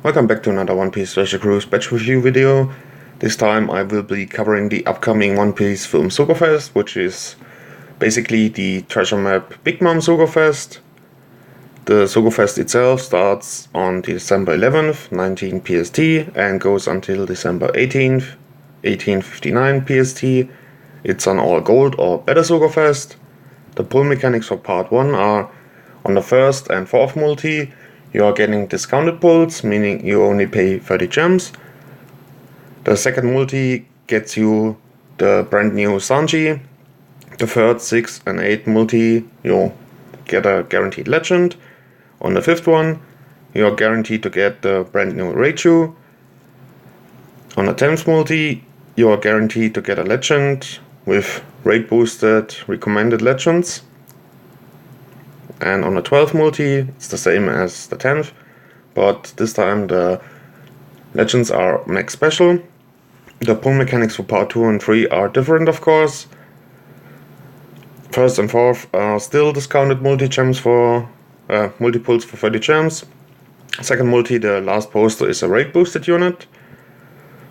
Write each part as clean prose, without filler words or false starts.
Welcome back to another One Piece Treasure Cruise batch review video. This time I will be covering the upcoming One Piece film Sugo-Fest, which is basically the treasure map Big Mom Sugo-Fest. The Sugo-Fest itself starts on December 11th, 19 PST and goes until December 18th, 1859 PST. It's an all gold or better Sugo-Fest. The pull mechanics for part 1 are on the first and fourth multi. You are getting discounted pulls, meaning you only pay 30 gems. The second multi gets you the brand new Sanji. The third, sixth and eighth multi you get a guaranteed legend. On the fifth one you are guaranteed to get the brand new Raichu. On the 10th multi you are guaranteed to get a legend with rate boosted recommended legends. And on the 12th multi, it's the same as the 10th, but this time the legends are max special. The pull mechanics for part 2 and 3 are different, of course. First and fourth are still discounted multi-gems for multi-pulls for 30 gems. Second multi, the last poster, is a rate boosted unit.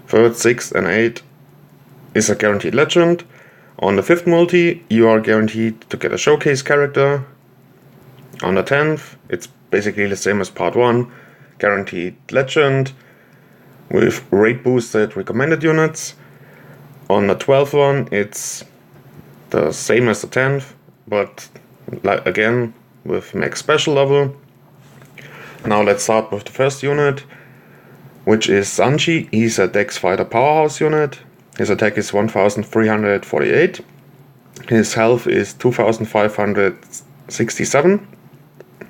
Third, sixth and eighth is a guaranteed legend. On the 5th multi, you are guaranteed to get a showcase character. On the 10th, it's basically the same as part 1, guaranteed legend with rate boosted recommended units. On the 12th one, it's the same as the 10th, but again with max special level. Now let's start with the first unit, which is Sanji. He's a Dex Fighter Powerhouse unit. His attack is 1348. His health is 2567.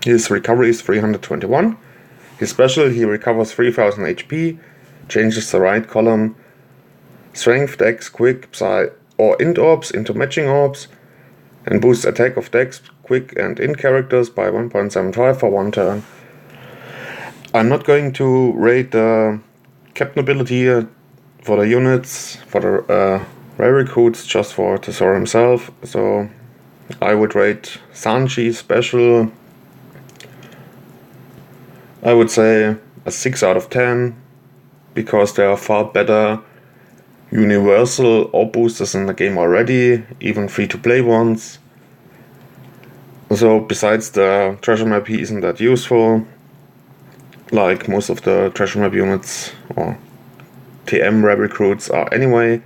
His recovery is 321. His special, he recovers 3000 HP, changes the right column strength, dex, quick, psy or int orbs into matching orbs, and boosts attack of dex, quick and int characters by 1.75 for one turn. I'm not going to rate the captain ability for the units, for the rare recruits, just for Tesoro himself, so I would rate Sanji special, I would say a 6 out of 10, because there are far better universal orb boosters in the game already, even free-to-play ones. So besides the treasure map, he isn't that useful, like most of the treasure map units or TM rare recruits are anyway.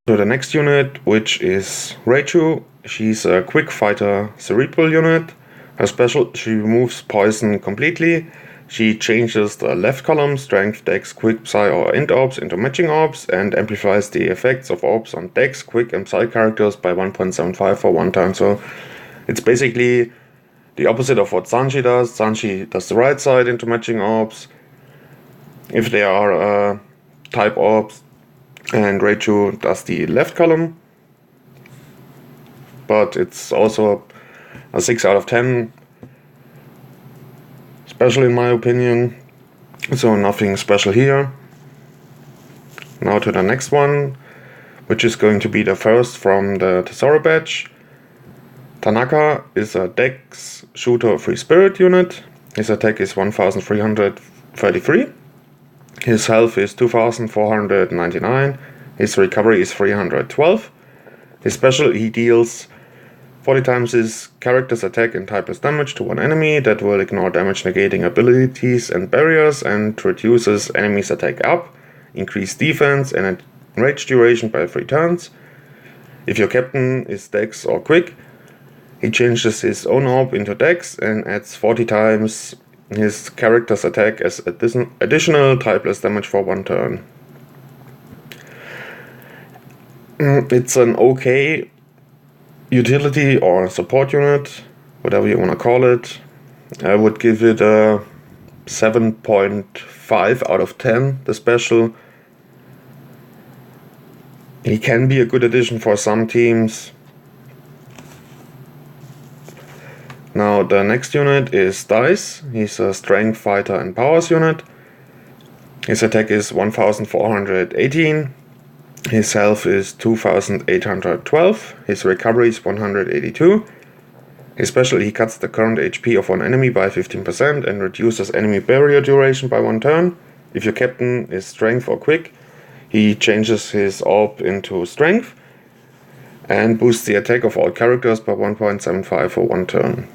So the next unit, which is Raichu, she's a quick fighter cerebral unit. Her special, she removes poison completely. She changes the left column, strength, dex, quick, psy or int orbs into matching orbs, and amplifies the effects of orbs on dex, quick and psy characters by 1.75 for one turn. So it's basically the opposite of what Sanji does. Sanji does the right side into matching orbs if they are type orbs, and Raichu does the left column. But it's also a 6 out of 10 special in my opinion, so nothing special here. Now to the next one, which is going to be the first from the Tesoro Batch. Tanaka is a Dex Shooter Free Spirit unit. His attack is 1333. His health is 2499. His recovery is 312. His special, he deals 40 times his character's attack and typeless damage to one enemy. That will ignore damage negating abilities and barriers, and reduces enemies' attack up, increase defense and rage duration by 3 turns. If your captain is Dex or quick, he changes his own orb into Dex and adds 40 times his character's attack as additional typeless damage for one turn. It's an okay utility or support unit, whatever you want to call it. I would give it a 7.5 out of 10, the special. He can be a good addition for some teams. Now the next unit is Dice. He's a strength fighter and powers unit. His attack is 1418. His health is 2812. His recovery is 182. Especially, he cuts the current HP of one enemy by 15% and reduces enemy barrier duration by 1 turn. If your captain is strength or quick, he changes his orb into strength and boosts the attack of all characters by 1.75 for 1 turn.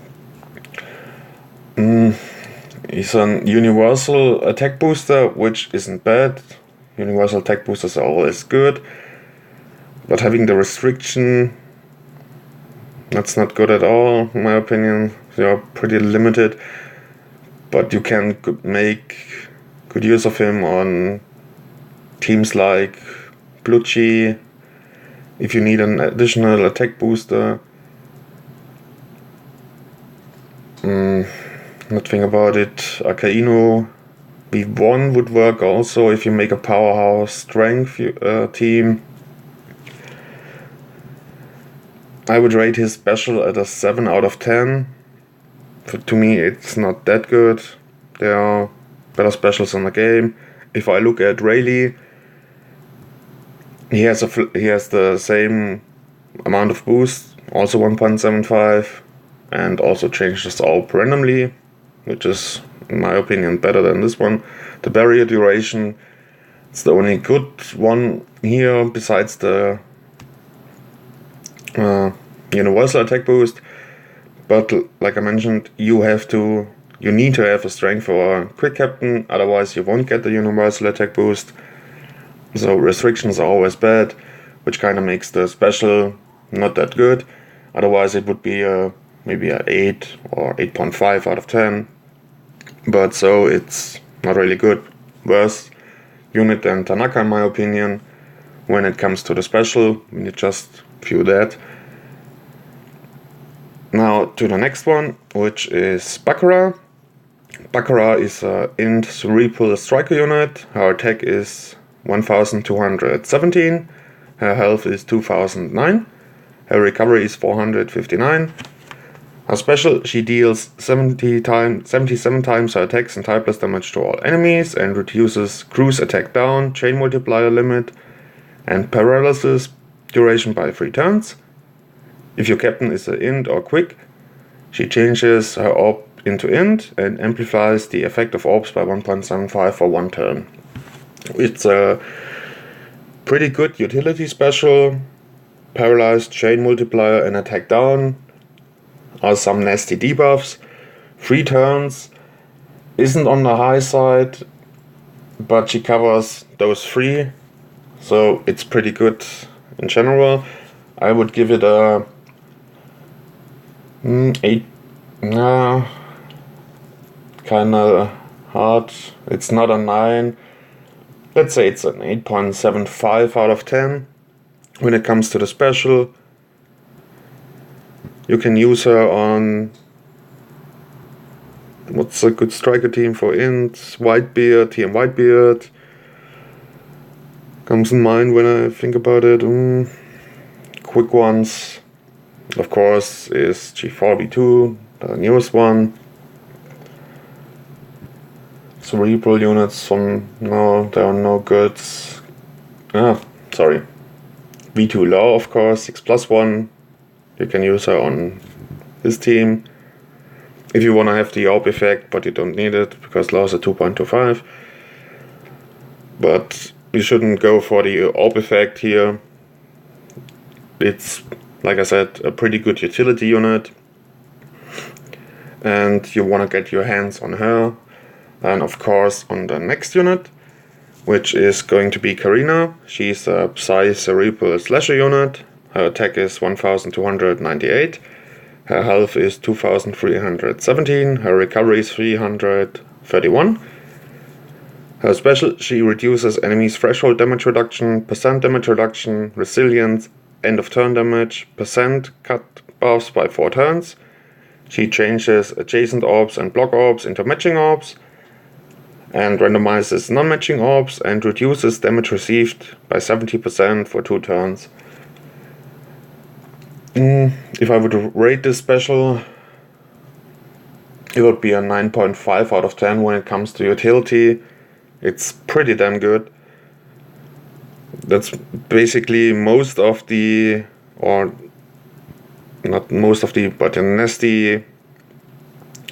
He's an universal attack booster, which isn't bad. Universal attack boosters are always good. But having the restriction, that's not good at all, in my opinion. They are pretty limited. But you can make good use of him on teams like Bluchi, if you need an additional attack booster. Not think about it. Akainu V1 would work also if you make a powerhouse strength team. I would rate his special at a 7 out of 10. To me, it's not that good. There are better specials in the game. If I look at Rayleigh, he has the same amount of boost, also 1.75, and also changes all randomly, which is, in my opinion, better than this one. The barrier duration, it's the only good one here besides the universal attack boost. But like I mentioned, you need to have a strength or a quick captain, otherwise you won't get the universal attack boost. So restrictions are always bad, which kind of makes the special not that good. Otherwise it would be maybe a 8 or 8.5 out of 10. But so it's not really good. Worse unit than Tanaka, in my opinion, when it comes to the special. We need just view that. Now to the next one, which is Bakura. Bakura is a int cerebral striker unit. Her attack is 1217. Her health is 2009. Her recovery is 459. Her special, she deals 77 times her attacks and type plus damage to all enemies and reduces cruise attack down, chain multiplier limit, and paralysis duration by 3 turns. If your captain is an int or quick, she changes her orb into int and amplifies the effect of orbs by 1.75 for 1 turn. It's a pretty good utility special. Paralyzed, chain multiplier, and attack down are some nasty debuffs. 3 turns isn't on the high side, but she covers those 3, so it's pretty good in general. I would give it a 8. Kinda hard. It's not a 9. Let's say it's an 8.75 out of 10. When it comes to the special, you can use her on, what's a good striker team for int? Whitebeard, TM Whitebeard comes in mind when I think about it. Quick ones, of course, is G4B2, the newest one. Cerebral units, no, there are no good. V2 Law, of course, 6+1. You can use her on this team if you want to have the orb effect, but you don't need it because Law is a 2.25. But you shouldn't go for the orb effect here. It's, like I said, a pretty good utility unit, and you want to get your hands on her. And of course on the next unit, which is going to be Karina. She's a Psy Cerebral Slasher unit. Her attack is 1298. Her health is 2317. Her recovery is 331. Her special, she reduces enemies' threshold damage reduction, percent damage reduction, resilience, end of turn damage, percent cut buffs by 4 turns. She changes adjacent orbs and block orbs into matching orbs, and randomizes non-matching orbs and reduces damage received by 70% for 2 turns. If I would rate this special, it would be a 9.5 out of 10 when it comes to utility. It's pretty damn good. That's basically most of the, or not most of the, but the nasty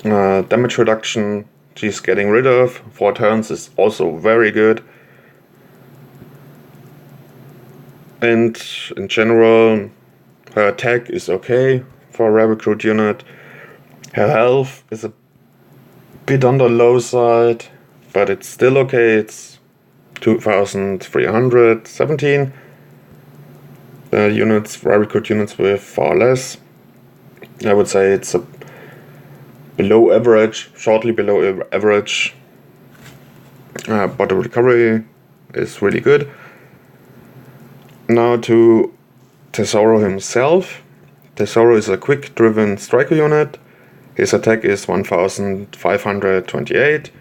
damage reduction she's getting rid of 4 turns is also very good. And in general, her attack is okay for a recruit unit. Her health is a bit on the low side, but it's still okay. It's 2317 units, recruit units with far less. I would say it's a below average, shortly below average, but the recovery is really good. Now to Tesoro himself. Tesoro is a quick driven striker unit. His attack is 1528.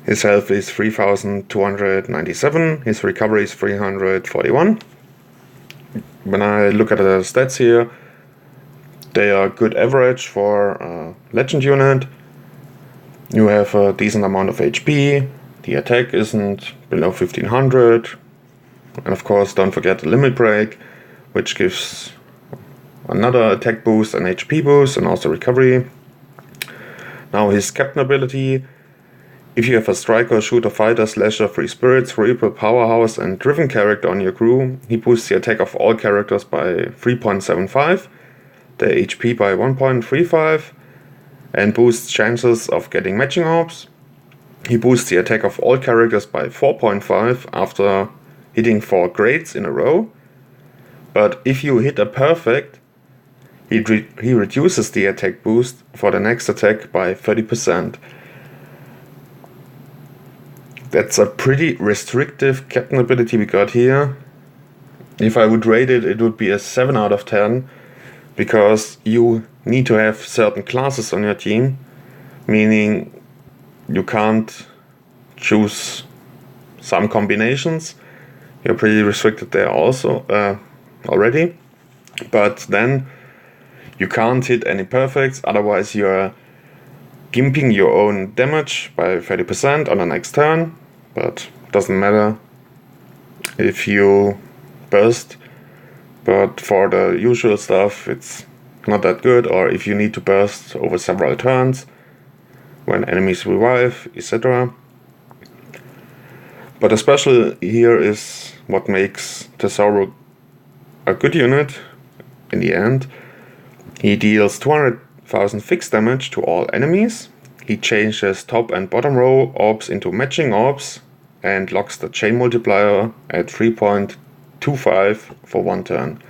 His health is 3297. His recovery is 341. When I look at the stats here, they are good average for a legend unit. You have a decent amount of HP. The attack isn't below 1500. And of course, don't forget the limit break, which gives another attack boost, an HP boost, and also recovery. Now his captain ability. If you have a striker, shooter, fighter, slasher, free spirits, cerebral, powerhouse, and driven character on your crew, he boosts the attack of all characters by 3.75, the HP by 1.35, and boosts chances of getting matching orbs. He boosts the attack of all characters by 4.5 after hitting 4 grades in a row. But if you hit a perfect, he reduces the attack boost for the next attack by 30%. That's a pretty restrictive captain ability we got here. If I would rate it, it would be a 7 out of 10, because you need to have certain classes on your team, meaning you can't choose some combinations. You're pretty restricted there also already, but then you can't hit any perfects, otherwise you're gimping your own damage by 30% on the next turn. But doesn't matter if you burst, but for the usual stuff it's not that good, or if you need to burst over several turns when enemies revive, etc. But the special here is what makes Tesoro a good unit in the end. He deals 200,000 fixed damage to all enemies. He changes top and bottom row orbs into matching orbs and locks the chain multiplier at 3.25 for 1 turn.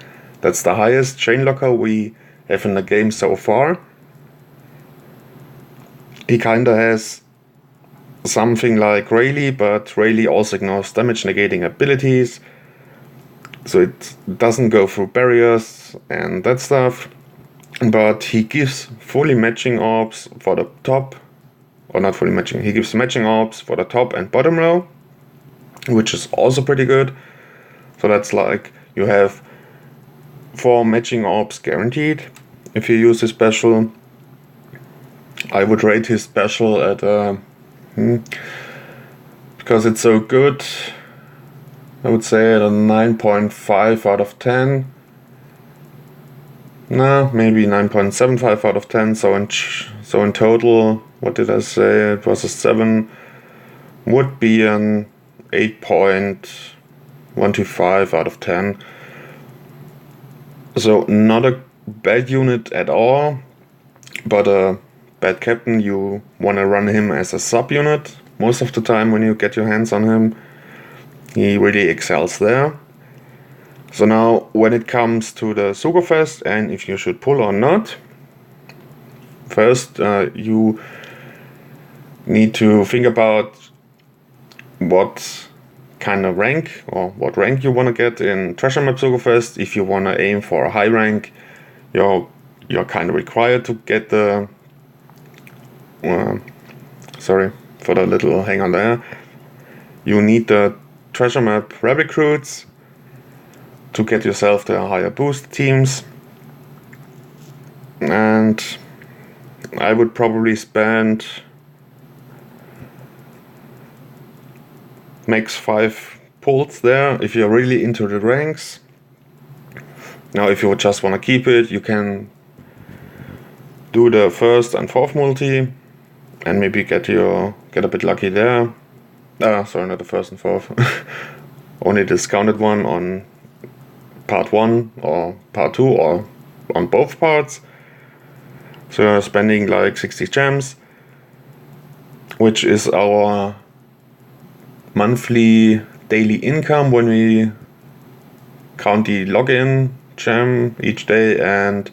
That's the highest chain locker we have in the game so far. He kinda has something like Rayleigh, but Rayleigh also ignores damage negating abilities, so it doesn't go through barriers and that stuff. But he gives fully matching orbs for the top, or not fully matching, he gives matching orbs for the top and bottom row, which is also pretty good. So that's like you have 4 matching orbs guaranteed if you use his special. I would rate his special at because it's so good, I would say at a 9.5 out of 10. No, maybe 9.75 out of 10. So in total, what did I say? It was a 7. Would be an 8.125 out of 10. So not a bad unit at all, but a bad captain. You want to run him as a sub unit most of the time when you get your hands on him. He really excels there. So now when it comes to the Sugo-Fest and if you should pull or not, first you need to think about what kind of rank or what rank you want to get in Treasure Map Sugo-Fest. If you want to aim for a high rank, you're kind of required to get the sorry for the little hang on there. You need the Treasure Map recruits to get yourself the higher boost teams, and I would probably spend max 5 pulls there if you're really into the ranks. Now if you just want to keep it, you can do the first and fourth multi and maybe get a bit lucky there. Sorry, not the first and fourth. Only discounted one on part 1 or part 2 or on both parts. So you're spending like 60 gems, which is our monthly daily income when we count the login gem each day and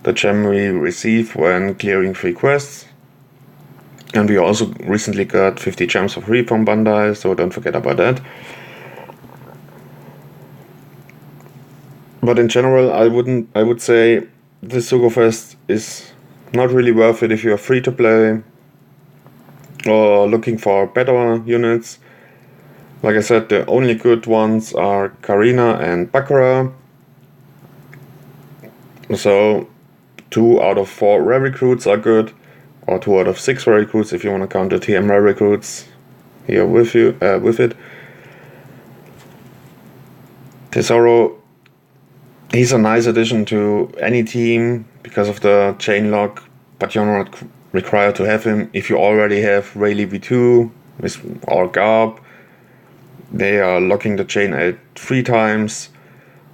the gem we receive when clearing 3 quests. And we also recently got 50 gems for free from Bandai, so don't forget about that. But in general, I would say this Sugo-Fest is not really worth it if you're free to play or looking for better units. Like I said, the only good ones are Karina and Baccarat. So 2 out of 4 rare recruits are good, or 2 out of 6 rare recruits if you want to count the TM rare recruits here with it. Tesoro, he's a nice addition to any team because of the chain lock, but you're not required to have him if you already have Rayleigh V2 or Garb. They are locking the chain at 3 times,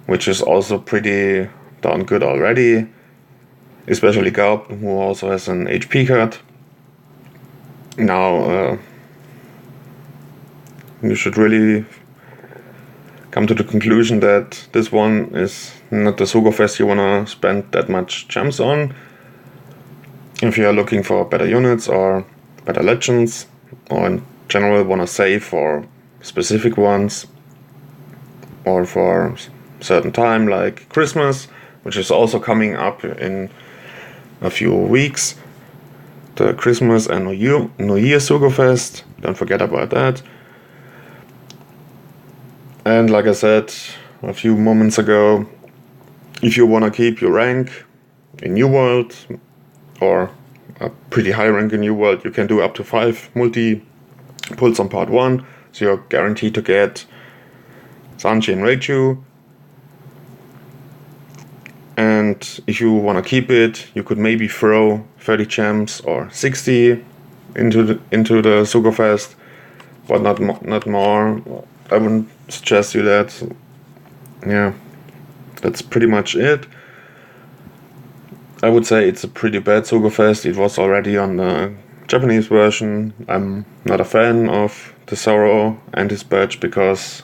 which is also pretty darn good already. Especially Garb, who also has an HP cut. Now, you should really come to the conclusion that this one is not the Sugo-Fest you wanna spend that much gems on. If you are looking for better units or better legends, or in general wanna save for specific ones, or for certain time like Christmas, which is also coming up in a few weeks. The Christmas and New Year Sugo-Fest, don't forget about that. And like I said a few moments ago, if you want to keep your rank in New World, or a pretty high rank in New World, you can do up to 5 multi pulls on part 1, so you're guaranteed to get Sanji and Raichu. And if you want to keep it, you could maybe throw 30 gems or 60 into the Sugo-Fest, but not more. I wouldn't suggest you that. Yeah, that's pretty much it. I would say it's a pretty bad Sugo-Fest. It was already on the Japanese version. I'm not a fan of Tesoro and his badge because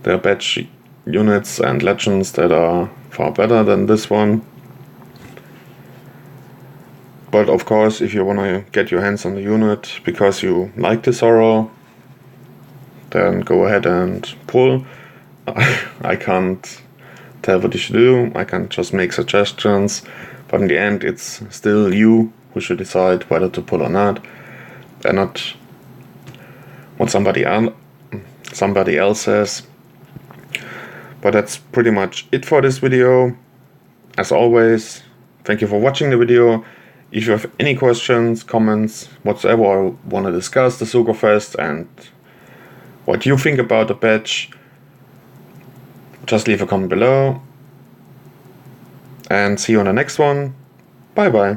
there are badge units and legends that are far better than this one. But of course, if you want to get your hands on the unit because you like Tesoro, then go ahead and pull. I can't tell what you should do, I can just make suggestions, but in the end it's still you who should decide whether to pull or not, and not what somebody else says. But that's pretty much it for this video. As always, thank you for watching the video. If you have any questions, comments, whatsoever, or want to discuss the Sugo-Fest and what you think about the patch, just leave a comment below. And see you on the next one. Bye bye.